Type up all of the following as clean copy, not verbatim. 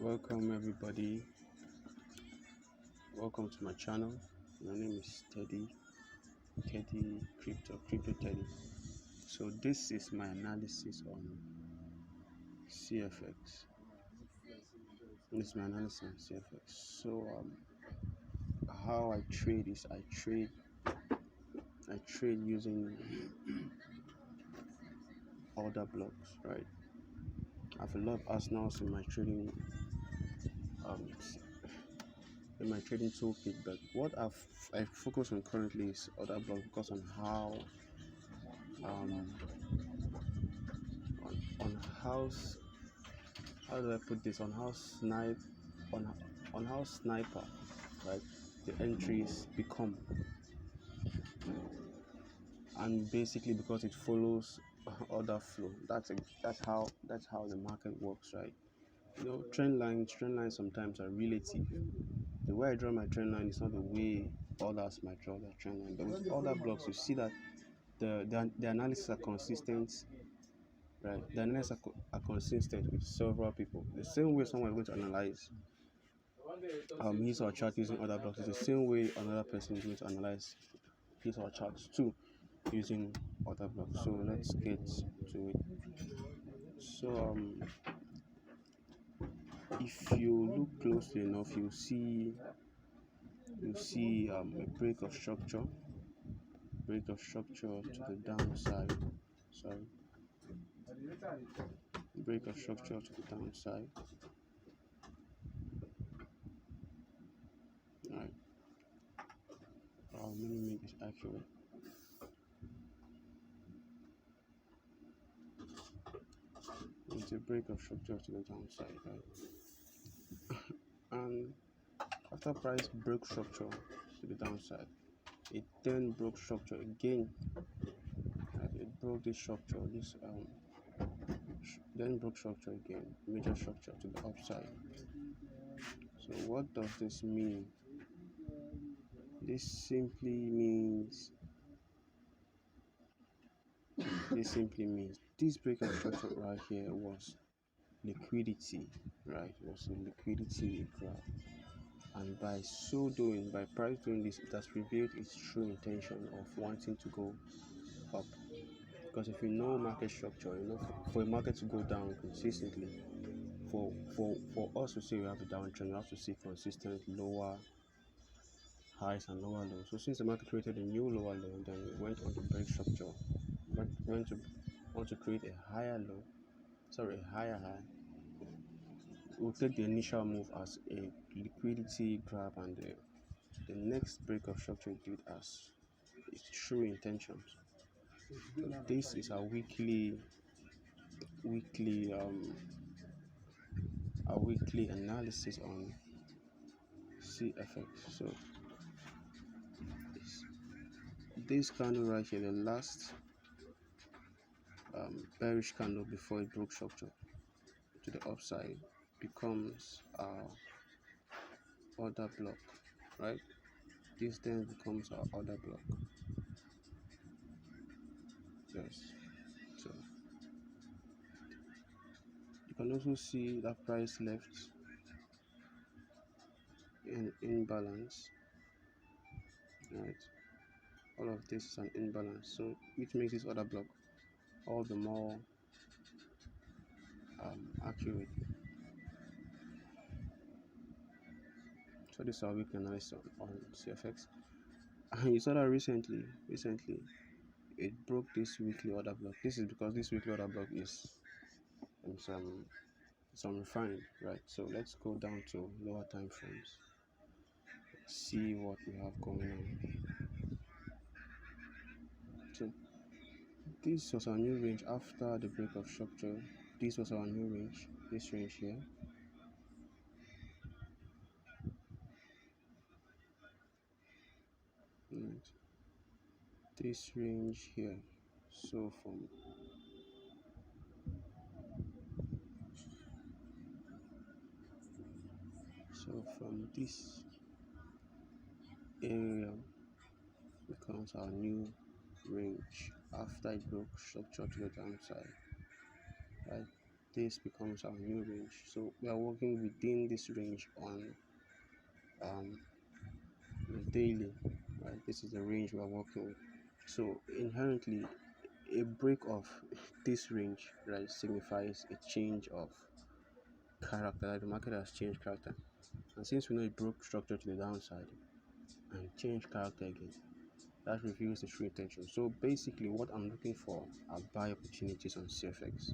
Welcome everybody. Welcome to my channel. My name is Teddy Crypto Teddy. So this is my analysis on CFX. This is my analysis on CFX. So how I trade is I trade using order blocks, right? I have a lot of arsenals in my trading um toolkit, but what I focus on currently is order block because on how on how do I put this, on how sniper, right, the entries become, and basically because it follows order flow. That's how the market works, right? Trend lines sometimes are relative. The way I draw my trend line is not the way others might draw their trend line. But with other blocks, you see that the analysis are consistent, right? The analysis are consistent with several people. The same way someone is going to analyze his or chart using other blocks is the same way another person is going to analyze his or charts too using other blocks. So let's get to it. So if you look closely enough, you see a break of structure to the downside. Sorry, break of structure to the downside. Right. Let me make this accurate. It's a break of structure to the downside, right? And after price broke structure to the downside, it then broke structure again. Right? It broke this structure, then broke structure again, major structure to the upside. So what does this mean? This simply means this break of structure right here was liquidity, right? It was a liquidity grab. And by so doing, by price doing this, it has revealed its true intention of wanting to go up. Because if you know market structure, for a market to go down consistently, for us to say we have a downtrend, we have to see consistent lower highs and lower lows. So since the market created a new lower low, then it went on to break structure, went to create a higher high. We'll take the initial move as a liquidity grab, and the next break of structure it did as its true intentions. So this is our weekly analysis on CFX. So this candle right here, the last bearish candle before it broke structure to the upside, becomes our order block, right? This then becomes our order block. Yes. So you can also see that price left in imbalance, right? All of this is an imbalance, so which makes this order block all the more accurate. So this is our weekly analysis on CFX, and you saw that recently it broke this weekly order block. This is because this weekly order block is some refined, right? So let's go down to lower time frames, see what we have going on. So this was our new range after the break of structure. This was our new range, this range here. Right. This range here. So from this area becomes our new range after it broke structure to the downside, right? this becomes our new range. So we are working within this range on um, daily, right? This is the range we are working with. So inherently, a break of this range, right, signifies a change of character. Like the market has changed character, and since we know it broke structure to the downside and changed character again, that reveals the true intention. So basically, what I'm looking for are buy opportunities on CFX,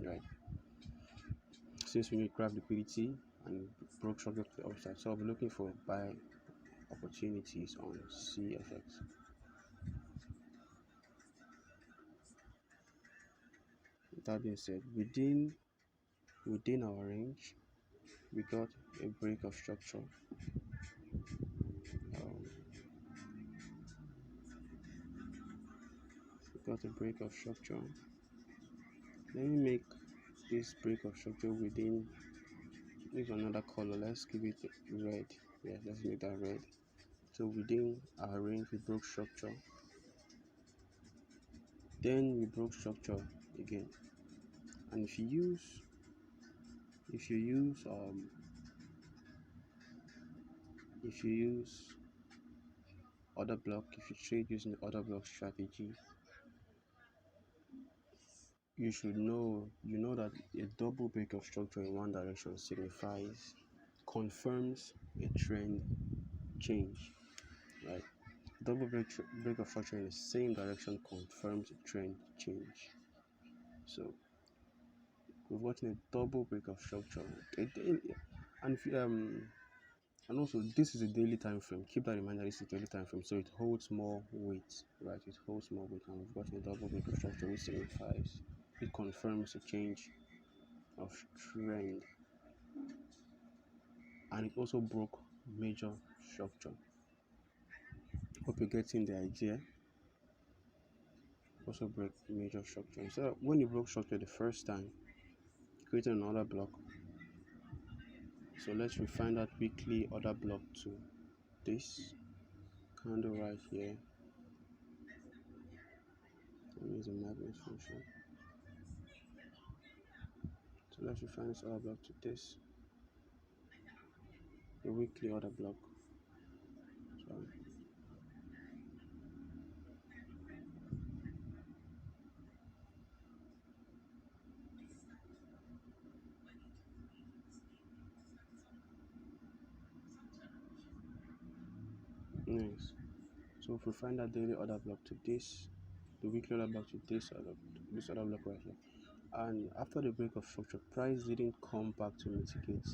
right? Since we need grab liquidity and broke structure to the upside, so I'll be looking for buy opportunities on CFX. That being said, within our range, we got a break of structure. Um, we got a break of structure. Let me make this break of structure within. Use another color. Let's give it red. Yeah, let's make that red. So within our range, we broke structure. Then we broke structure again. And if you use order block, if you trade using the order block strategy, you know that a double break of structure in one direction confirms a trend change, right? Double break of structure in the same direction confirms a trend change. So we're watching a double break of structure. And if, and also this is a daily time frame. Keep that in mind that this is a daily time frame, so it holds more weight, right? It holds more weight, and we've got a double break of structure, which signifies it confirms a change of trend, and it also broke major structure. Hope you're getting the idea. Also break major structure. So when you broke structure the first time, create another block. So let's refine that weekly order block to this candle right here. I'll use a magnet function. So let's refine this order block to this, the weekly order block. So nice. So if we find that daily order block to this, the weekly order block to this order block right here, and after the break of structure, price didn't come back to mitigate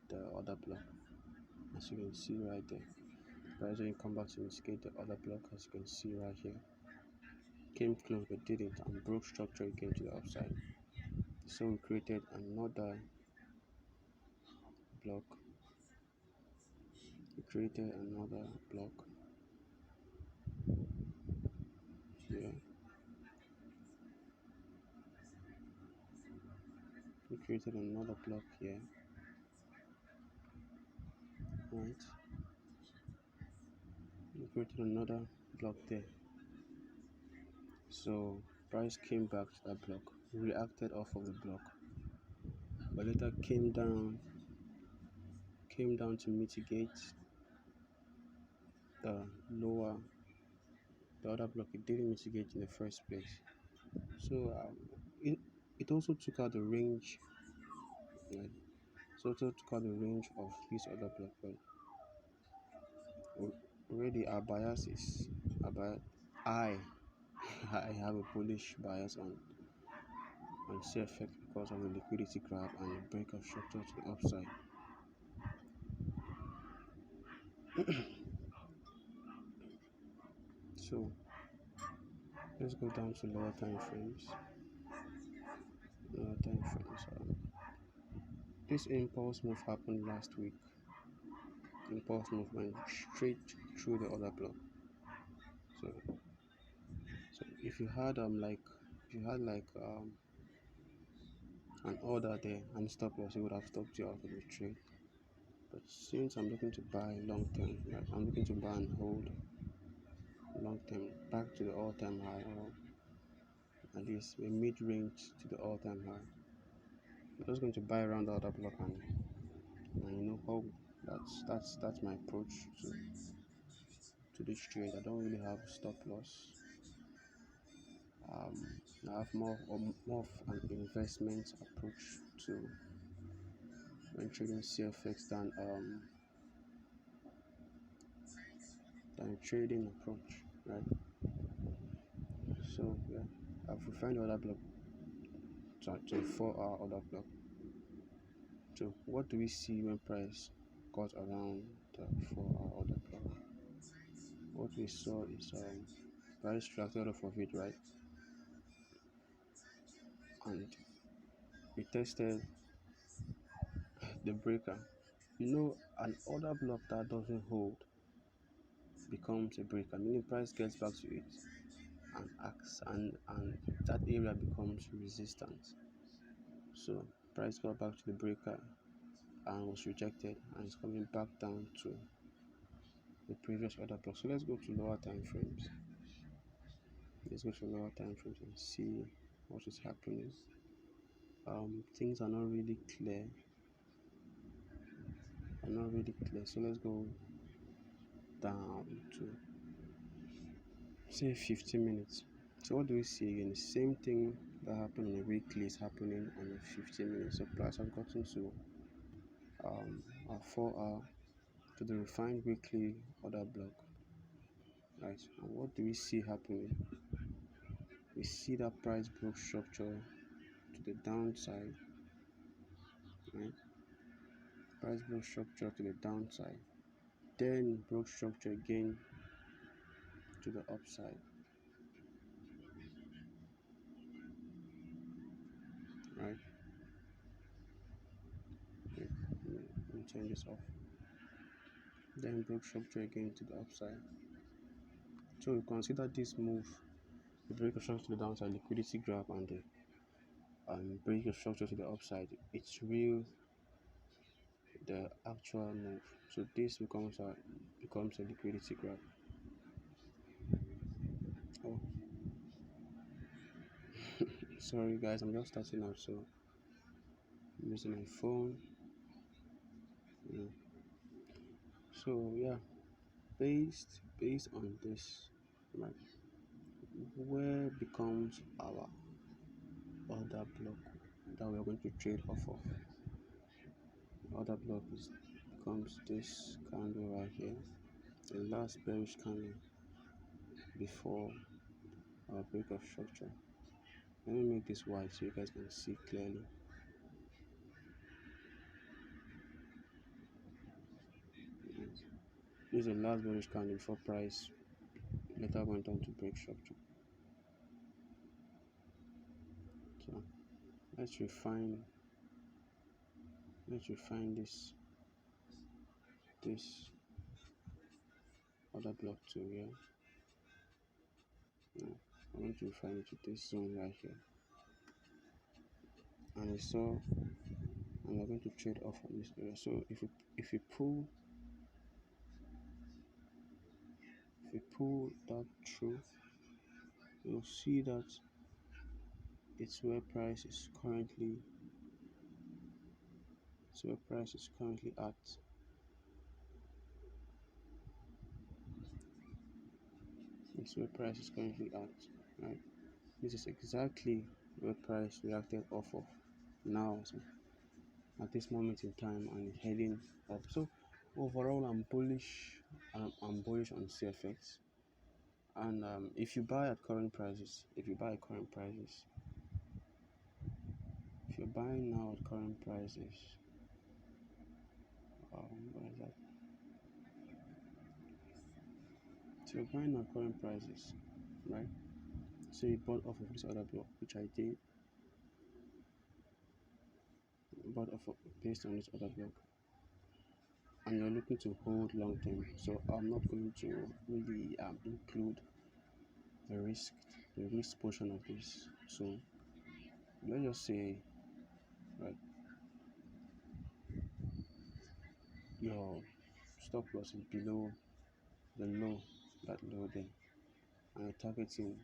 the order block, as you can see right there. Price didn't come back to mitigate the order block, as you can see right here. Came close but didn't, and broke structure again to the upside. So we created another block. We created another block here. We created another block here, right? We created another block there. So price came back to that block, reacted off of the block, but later came down to mitigate the lower the other block it didn't mitigate in the first place. So it it also took out the range, right? So it also took out the range of this other block, but already our bias is about I I have a bullish bias on CFX because of the liquidity grab and the break of structure to the upside. So let's go down to lower time frames. Lower time frames. This impulse move happened last week. Impulse move went straight through the other block. So if you had an order there and stop loss, it would have stopped you out of the trade. But since I'm looking to buy long term, right, I'm looking to buy and hold long term back to the all time high, or at least a mid range to the all time high. I'm just going to buy around the other block, and you know how that's my approach to this trade. I don't really have stop loss. I have more of an investment approach to when trading CFX than trading approach, right? So yeah, I've refined the other block to 4 hour order block. So what do we see when price got around the 4 hour order block? What we saw is price reacted off of it, right? And we tested the breaker. You know, an order block that doesn't hold becomes a breaker, meaning price gets back to it and acts, and that area becomes resistance. So price got back to the breaker and was rejected, and it's coming back down to the previous order block. So let's go to lower time frames. Let's go to lower time frames and see what is happening. Things are not really clear. So let's go down to say 15 minutes. So what do we see again? The same thing that happened on a weekly is happening on a 15 minutes. So price has gotten to a 4 hour to the refined weekly order block, right? And what do we see happening? We see that price broke structure to the downside, right? Price broke structure to the downside, then broke structure again to the upside, right? Let me turn this off. Then broke structure again to the upside. So we consider this move, the break of structure to the downside, liquidity grab, and the break of structure to the upside. It's real, the actual move. So this becomes a liquidity grab. Oh, sorry guys, I'm just starting out, so I'm using my phone. Yeah. So yeah, based on this, right, where becomes our other block that we are going to trade off of? The other block becomes this candle right here, the last bearish candle before our break of structure. Let me make this white so you guys can see clearly. This is the last bearish candle before price later went on to break structure. So let's refine this other block too here. Now I want to refine it to this zone right here. And we saw, and we're going to trade off on this area. So if we pull that through, you'll see that it's where price is currently at. It's where price is currently at, right? This is exactly where price reacted off of now, so at this moment in time, and it's heading up. So overall, I'm bullish. I'm bullish on CFX. And if you buy at current prices, if you're buying now at current prices, what is that? So you're buying at current prices, right? So you bought off of this other block, which I did. Bought off of, based on this other block, and you're looking to hold long term. So I'm not going to really include the risk portion of this. So let's just say, right, your stop loss is below the low, that low there, and you're targeting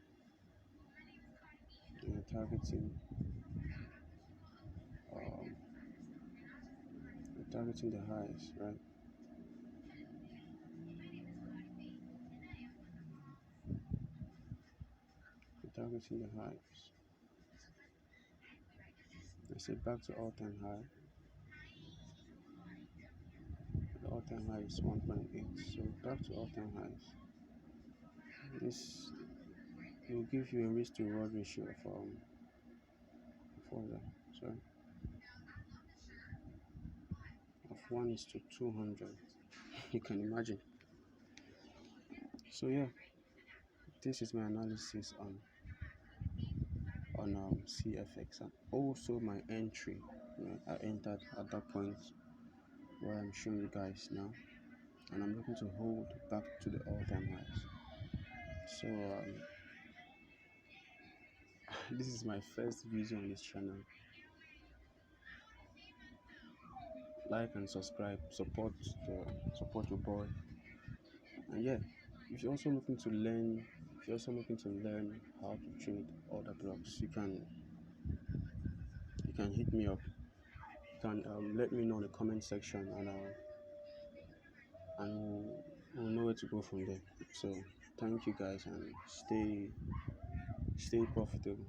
targeting the highs, right? We're targeting the highs. I say back to all-time high. The all-time high is 1.8. So back to all-time highs. This will give you a risk to reward ratio of for the sorry of 1 is to 200. You can imagine. So yeah, this is my analysis on CFX and also my entry. I entered at that point where I'm showing you guys now, and I'm looking to hold back to the all-time highs. So this is my first video on this channel. Like and subscribe, support your boy. And yeah, if you're also looking to learn, how to trade other blocks, you can hit me up. You can let me know in the comment section, and we'll know where to go from there. So thank you guys, and stay profitable.